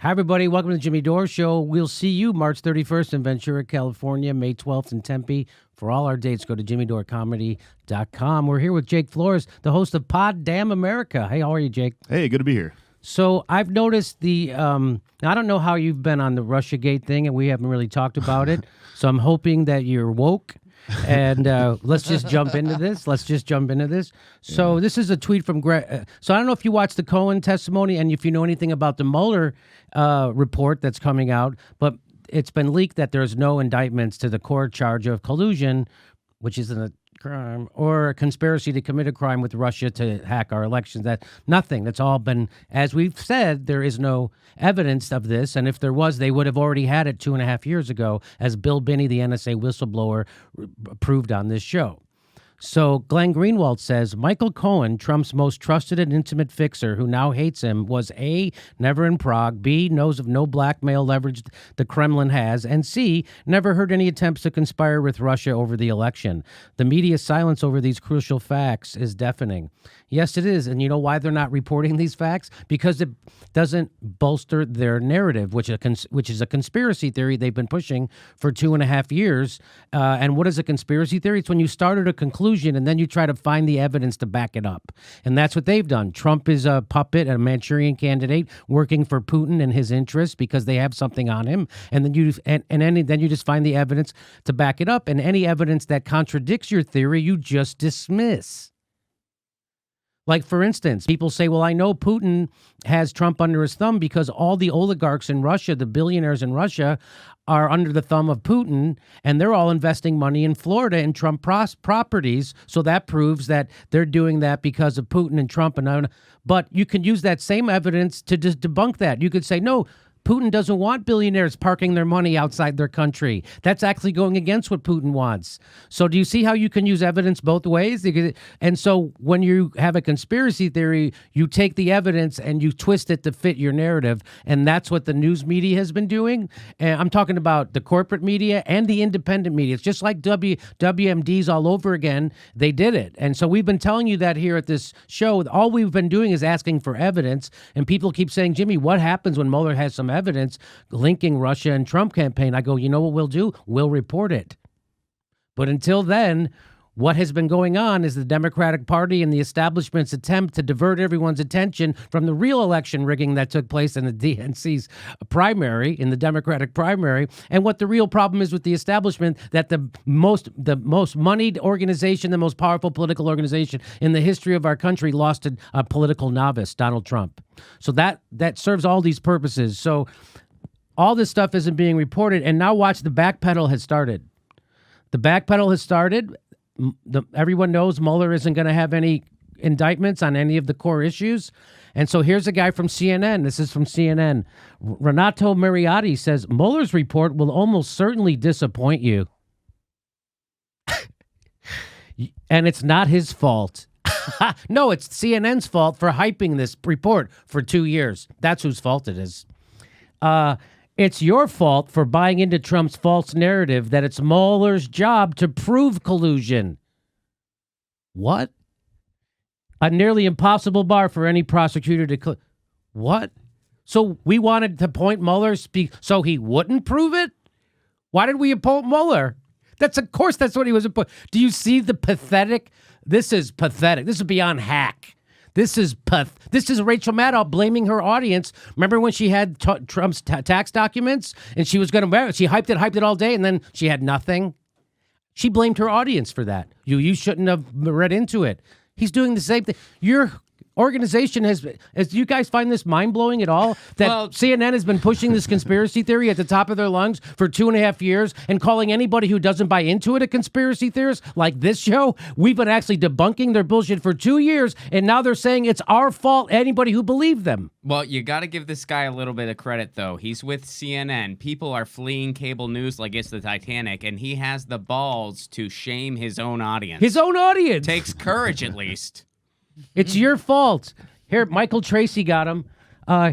Hi, everybody. Welcome to the Jimmy Dore Show. We'll see you March 31st in Ventura, California, May 12th in Tempe. For all our dates, go to jimmydorcomedy.com. We're here with Jake Flores, the host of Pod Damn America. Hey, how are you, Jake? Hey, good to be here. So I've noticed I don't know how you've been on the RussiaGate thing, and we haven't really talked about it. So I'm hoping that you're woke. And let's just jump into this. So This is a tweet from Greg. So I don't know if you watched the Cohen testimony and if you know anything about the Mueller report that's coming out, but it's been leaked that there's no indictments to the core charge of collusion, which is a crime, or a conspiracy to commit a crime with Russia to hack our elections. Nothing. That's all been, as we've said, there is no evidence of this. And if there was, they would have already had it 2.5 years ago, as Bill Binney, the NSA whistleblower, proved on this show. So Glenn Greenwald says, Michael Cohen, Trump's most trusted and intimate fixer who now hates him, was A, never in Prague, B, knows of no blackmail leverage the Kremlin has, and C, never heard any attempts to conspire with Russia over the election. The media's silence over these crucial facts is deafening. Yes, it is. And you know why they're not reporting these facts? Because it doesn't bolster their narrative, which is a conspiracy theory they've been pushing for 2.5 years. And what is a conspiracy theory? It's when you started a conclusion and then you try to find the evidence to back it up. And that's what they've done. Trump is a puppet, a Manchurian candidate working for Putin and his interests because they have something on him. And then then you just find the evidence to back it up. And any evidence that contradicts your theory, you just dismiss. Like, for instance, people say, well, I know Putin has Trump under his thumb because all the oligarchs in Russia, the billionaires in Russia, are under the thumb of Putin, and they're all investing money in Florida in Trump properties. So that proves that they're doing that because of Putin and Trump. But you can use that same evidence to just debunk that. You could say, no, Putin doesn't want billionaires parking their money outside their country. That's actually going against what Putin wants. So do you see how you can use evidence both ways? And so when you have a conspiracy theory, you take the evidence and you twist it to fit your narrative. And that's what the news media has been doing. And I'm talking about the corporate media and the independent media. It's just like WMDs all over again. They did it. And so we've been telling you that here at this show. All we've been doing is asking for evidence. And people keep saying, Jimmy, what happens when Mueller has some evidence linking Russia and Trump campaign? I go, you know what we'll do? We'll report it. But until then, what has been going on is the Democratic Party and the establishment's attempt to divert everyone's attention from the real election rigging that took place in the DNC's primary, in the Democratic primary, and what the real problem is with the establishment, that the most moneyed organization, the most powerful political organization in the history of our country lost to a political novice, Donald Trump. So that serves all these purposes. So all this stuff isn't being reported, and now watch, the backpedal has started. The backpedal has started. Everyone knows Mueller isn't going to have any indictments on any of the core issues. And so here's a guy from CNN. This is from CNN. Renato Mariotti says, Mueller's report will almost certainly disappoint you. And it's not his fault. No, it's CNN's fault for hyping this report for 2 years. That's whose fault it is. It's your fault for buying into Trump's false narrative that it's Mueller's job to prove collusion. What? A nearly impossible bar for any prosecutor to... What? So we wanted to appoint Mueller so he wouldn't prove it? Why did we appoint Mueller? Of course that's what he was appointed. Do you see the pathetic... This is pathetic. This is beyond hack. This is Rachel Maddow blaming her audience. Remember when she had Trump's tax documents and she was going to, she hyped it all day, and then she had nothing? She blamed her audience for that. You shouldn't have read into it. He's doing the same thing. Your organization do you guys find this mind-blowing at all? That CNN has been pushing this conspiracy theory at the top of their lungs for 2.5 years and calling anybody who doesn't buy into it a conspiracy theorist, like this show? We've been actually debunking their bullshit for 2 years, and now they're saying it's our fault, anybody who believed them. Well, you got to give this guy a little bit of credit, though. He's with CNN. People are fleeing cable news like it's the Titanic, and he has the balls to shame his own audience. His own audience! Takes courage, at least. It's your fault. Here, Michael Tracy got him.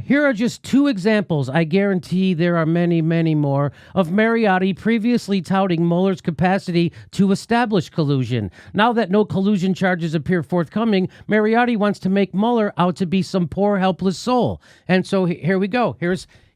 Here are just 2 examples. I guarantee there are many, many more of Mariotti previously touting Mueller's capacity to establish collusion. Now that no collusion charges appear forthcoming, Mariotti wants to make Mueller out to be some poor, helpless soul. And so here we go.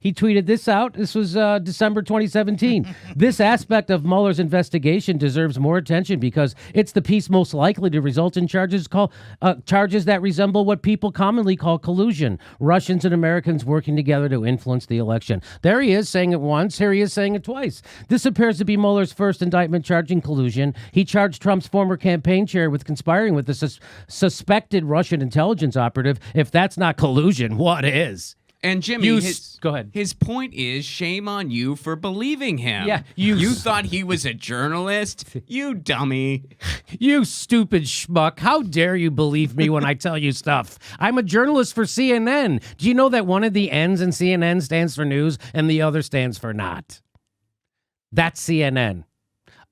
He tweeted this out. This was December 2017. This aspect of Mueller's investigation deserves more attention because it's the piece most likely to result in charges that resemble what people commonly call collusion. Russians and Americans working together to influence the election. There he is saying it once. Here he is saying it twice. This appears to be Mueller's first indictment charging collusion. He charged Trump's former campaign chair with conspiring with the suspected Russian intelligence operative. If that's not collusion, what is? And Jimmy, go ahead. His point is, shame on you for believing him. Yeah, you thought he was a journalist? You dummy. You stupid schmuck. How dare you believe me when I tell you stuff? I'm a journalist for CNN. Do you know that one of the N's in CNN stands for news and the other stands for not? That's CNN.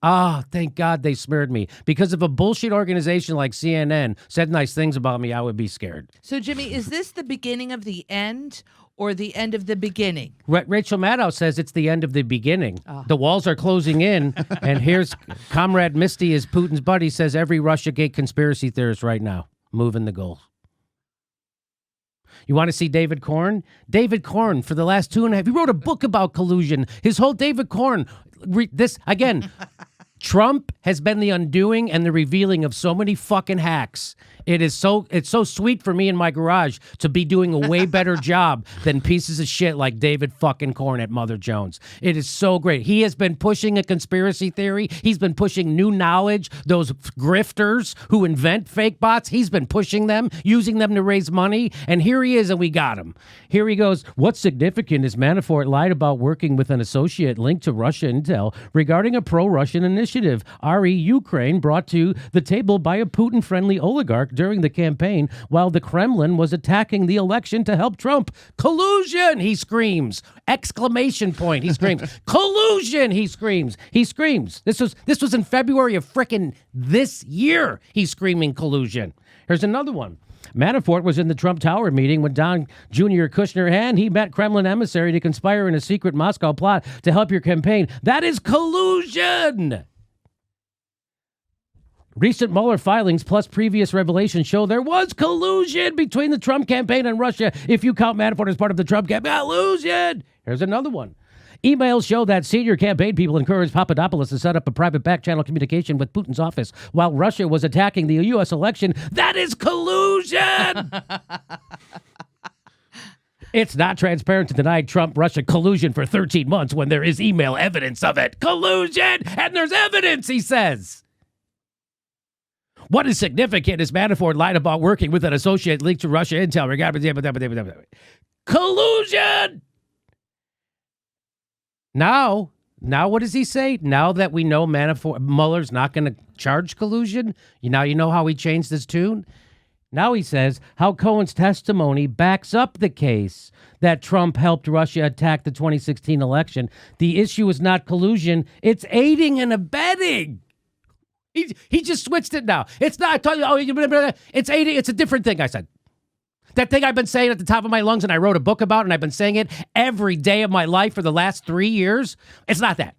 Ah, thank God they smeared me. Because if a bullshit organization like CNN said nice things about me, I would be scared. So, Jimmy, is this the beginning of the end or the end of the beginning? Rachel Maddow says it's the end of the beginning. The walls are closing in, and here's Comrade Misty, is Putin's buddy, says every RussiaGate conspiracy theorist right now, moving the goal. You want to see David Corn? David Corn, for the last 2.5, he wrote a book about collusion. His whole David Corn, this, again, Trump has been the undoing and the revealing of so many fucking hacks. It's so sweet for me in my garage to be doing a way better job than pieces of shit like David fucking Corn at Mother Jones. It is so great. He has been pushing a conspiracy theory. He's been pushing new knowledge. Those grifters who invent fake bots, he's been pushing them, using them to raise money. And here he is, and we got him. Here he goes. What's significant is Manafort lied about working with an associate linked to Russia intel regarding a pro-Russian initiative, RE Ukraine, brought to the table by a Putin-friendly oligarch during the campaign while the Kremlin was attacking the election to help Trump. Collusion, he screams. Exclamation point, he screams. Collusion, he screams. He screams. This was in February of frickin' this year. He's screaming collusion. Here's another one. Manafort was in the Trump Tower meeting with Don Jr. Kushner, and he met Kremlin emissary to conspire in a secret Moscow plot to help your campaign. That is collusion. Recent Mueller filings plus previous revelations show there was collusion between the Trump campaign and Russia if you count Manafort as part of the Trump campaign. Collusion! Here's another one. Emails show that senior campaign people encouraged Papadopoulos to set up a private back-channel communication with Putin's office while Russia was attacking the U.S. election. That is collusion! It's not transparent to deny Trump-Russia collusion for 13 months when there is email evidence of it. Collusion! And there's evidence, he says. What is significant is Manafort lied about working with an associate linked to Russia intel regarding collusion. Now what does he say? Now that we know Mueller's not going to charge collusion, you know how he changed his tune? Now he says how Cohen's testimony backs up the case that Trump helped Russia attack the 2016 election. The issue is not collusion, it's aiding and abetting. He just switched it now. It's not, it's 80. It's a different thing, I said. That thing I've been saying at the top of my lungs and I wrote a book about and I've been saying it every day of my life for the last 3 years. It's not that.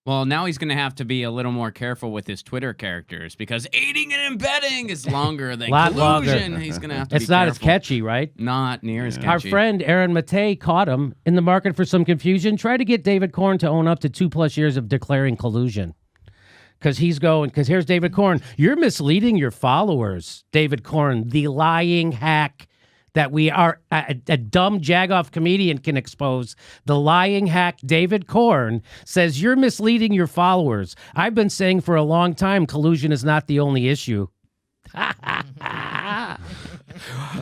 Well, now he's going to have to be a little more careful with his Twitter characters because aiding and abetting is longer than collusion. Longer. He's going to have to It's not as catchy, right? Not near as catchy. Our friend Aaron Matei caught him in the market for some confusion. Tried to get David Corn to own up to 2+ years of declaring collusion. Because here's David Corn. You're misleading your followers, David Corn, the lying hack that we are, a dumb jagoff comedian can expose. The lying hack, David Corn, says you're misleading your followers. I've been saying for a long time collusion is not the only issue.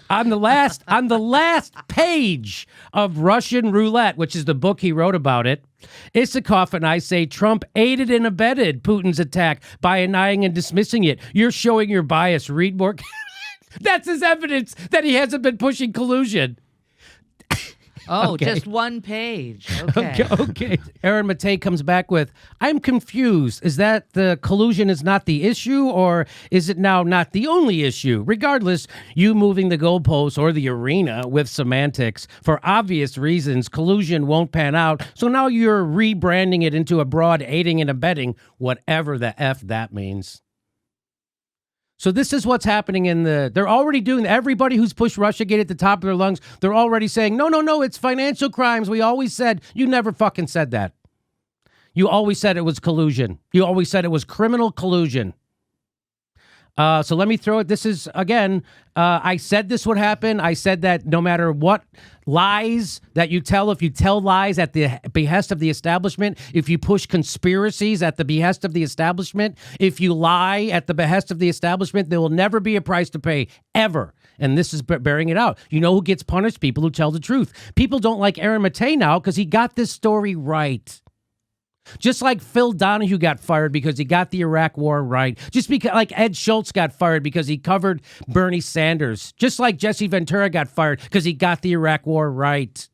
On the last page of Russian Roulette, which is the book he wrote about it, Isikoff and I say Trump aided and abetted Putin's attack by denying and dismissing it. You're showing your bias. Read more. That's his evidence that he hasn't been pushing collusion. Oh, okay. Just one page. Okay. Aaron Matei comes back with, I'm confused. Is that the collusion is not the issue, or is it now not the only issue? Regardless, you moving the goalposts or the arena with semantics, for obvious reasons, collusion won't pan out. So now you're rebranding it into a broad aiding and abetting, whatever the F that means. So this is what's happening they're already doing, everybody who's pushed RussiaGate at the top of their lungs, they're already saying, no, it's financial crimes. We always said, you never fucking said that. You always said it was collusion. You always said it was criminal collusion. So let me throw it. This is, again, I said this would happen. I said that no matter what lies that you tell, if you tell lies at the behest of the establishment, if you push conspiracies at the behest of the establishment, if you lie at the behest of the establishment, there will never be a price to pay, ever. And this is bearing it out. You know who gets punished? People who tell the truth. People don't like Aaron Matei now because he got this story right. Just like Phil Donahue got fired because he got the Iraq war right. Just because, like Ed Schultz got fired because he covered Bernie Sanders. Just like Jesse Ventura got fired because he got the Iraq war right.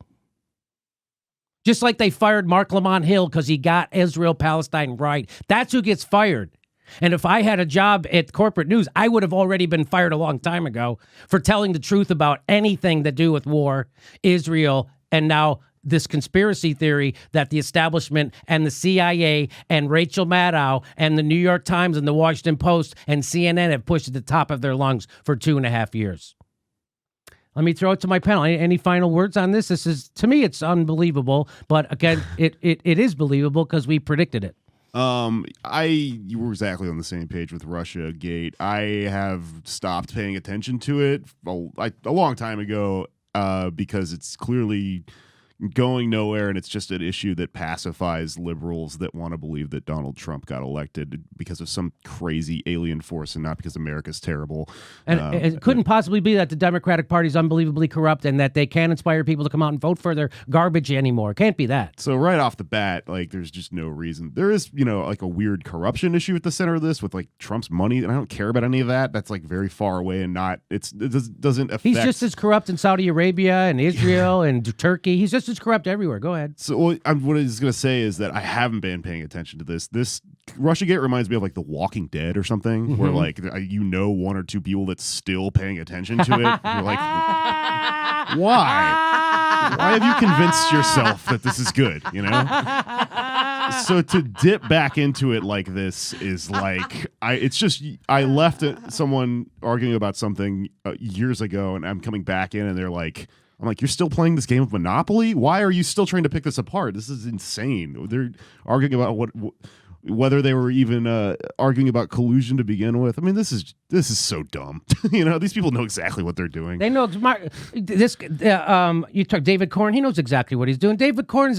Just like they fired Mark Lamont Hill because he got Israel-Palestine right. That's who gets fired. And if I had a job at corporate news, I would have already been fired a long time ago for telling the truth about anything to do with war, Israel, and now this conspiracy theory that the establishment and the CIA and Rachel Maddow and the New York Times and the Washington Post and CNN have pushed at the top of their lungs for 2.5 years. Let me throw it to my panel. Any final words on this? This is, to me, it's unbelievable. But again, it is believable because we predicted it. You were exactly on the same page with RussiaGate. I have stopped paying attention to it a long time ago because it's clearly going nowhere, and it's just an issue that pacifies liberals that want to believe that Donald Trump got elected because of some crazy alien force and not because America's terrible. And it couldn't possibly be that the Democratic Party is unbelievably corrupt and that they can't inspire people to come out and vote for their garbage anymore. It can't be that. So right off the bat, like, there's just no reason. There is, like a weird corruption issue at the center of this with like Trump's money, and I don't care about any of that. That's like very far away and doesn't affect. He's just as corrupt in Saudi Arabia and Israel and Turkey. He's just as corrupt everywhere. Go ahead. So what I was going to say is that I haven't been paying attention to this. This RussiaGate reminds me of like The Walking Dead or something, where like one or two people that's still paying attention to it. You're like, why? Why have you convinced yourself that this is good? So to dip back into it like this is like, I left someone arguing about something years ago, and I'm coming back in, and I'm like, you're still playing this game of Monopoly? Why are you still trying to pick this apart? This is insane. They're arguing about whether they were even arguing about collusion to begin with. I mean, this is so dumb. These people know exactly what they're doing. They know you talk David Corn. He knows exactly what he's doing. David Corn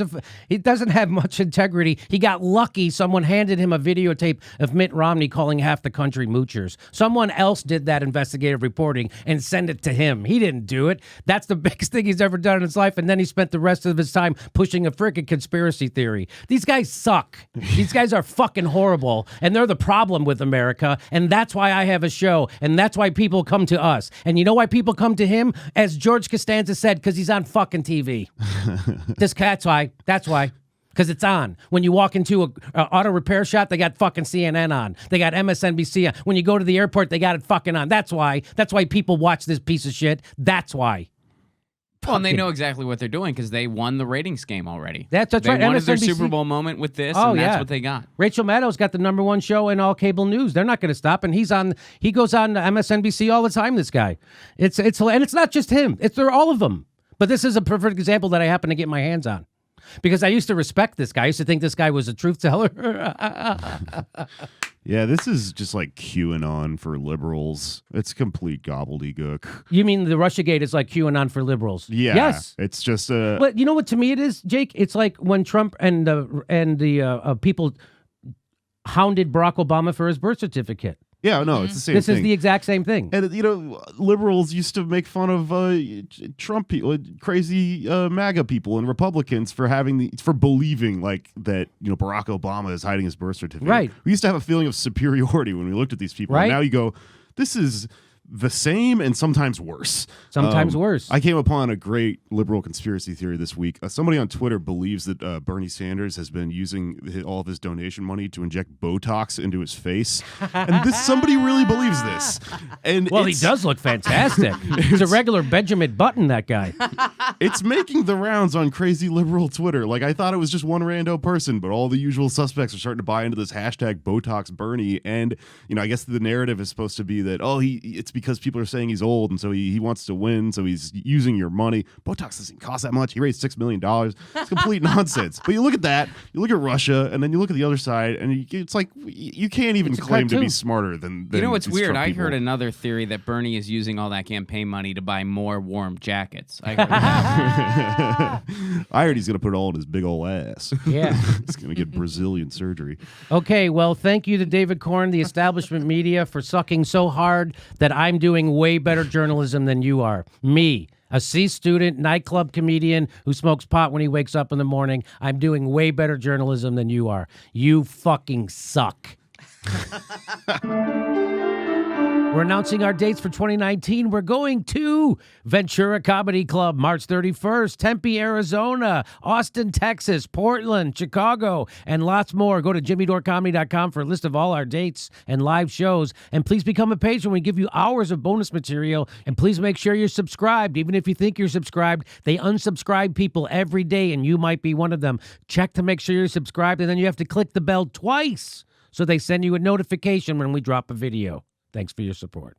he doesn't have much integrity. He got lucky. Someone handed him a videotape of Mitt Romney calling half the country moochers. Someone else did that investigative reporting and sent it to him. He didn't do it. That's the biggest thing he's ever done in his life. And then he spent the rest of his time pushing a freaking conspiracy theory. These guys suck. These guys are fucking horrible, and they're the problem with America, and that's why I have a show, and that's why people come to us. And you know why people come to him? As George Costanza said, because he's on fucking TV. That's why. Because it's on. When you walk into a auto repair shop, they got fucking CNN on. They got MSNBC on. When you go to the airport, they got it fucking on. That's why people watch this piece of shit. That's why. Well, and they know exactly what they're doing because they won the ratings game already. That's right. They wanted their MSNBC. Super Bowl moment with this, and that's what they got. Rachel Maddow's got the #1 show in all cable news. They're not going to stop, and he goes on MSNBC all the time. This guy, and it's not just him. They're all of them. But this is a perfect example that I happen to get my hands on. Because I used to respect this guy. I used to think this guy was a truth teller. Yeah, this is just like QAnon for liberals. It's complete gobbledygook. You mean the RussiaGate is like QAnon for liberals? Yeah. Yes. It's just But you know what to me it is, Jake? It's like when Trump and the people hounded Barack Obama for his birth certificate. Yeah, no, it's the same thing. This is the exact same thing. And, liberals used to make fun of Trump people, crazy MAGA people and Republicans for believing like that, Barack Obama is hiding his birth certificate. Right. We used to have a feeling of superiority when we looked at these people. Right. And now you go, this is the same and sometimes worse. Sometimes worse. I came upon a great liberal conspiracy theory this week. Somebody on Twitter believes that Bernie Sanders has been using all of his donation money to inject Botox into his face. And somebody really believes this. And he does look fantastic. He's a regular Benjamin Button, that guy. It's making the rounds on crazy liberal Twitter. Like, I thought it was just one rando person, but all the usual suspects are starting to buy into this hashtag Botox Bernie. And, I guess the narrative is supposed to be that, it's because people are saying he's old, and so he wants to win, so he's using your money. Botox doesn't cost that much. He raised $6 million. It's complete nonsense. But you look at that, you look at Russia, and then you look at the other side, and it's like, you can't even claim to be smarter than what's these weird? Trump I people. heard another theory that Bernie is using all that campaign money to buy more warm jackets. I heard I heard he's going to put it all in his big old ass. Yeah. He's going to get Brazilian surgery. Okay, well, thank you to David Corn, the establishment media, for sucking so hard that I'm doing way better journalism than you are. Me, a C student, nightclub comedian who smokes pot when he wakes up in the morning. I'm doing way better journalism than you are. You fucking suck. We're announcing our dates for 2019. We're going to Ventura Comedy Club, March 31st, Tempe, Arizona, Austin, Texas, Portland, Chicago, and lots more. Go to jimmydorecomedy.com for a list of all our dates and live shows. And please become a patron. We give you hours of bonus material. And please make sure you're subscribed. Even if you think you're subscribed, they unsubscribe people every day, and you might be one of them. Check to make sure you're subscribed, and then you have to click the bell twice so they send you a notification when we drop a video. Thanks for your support.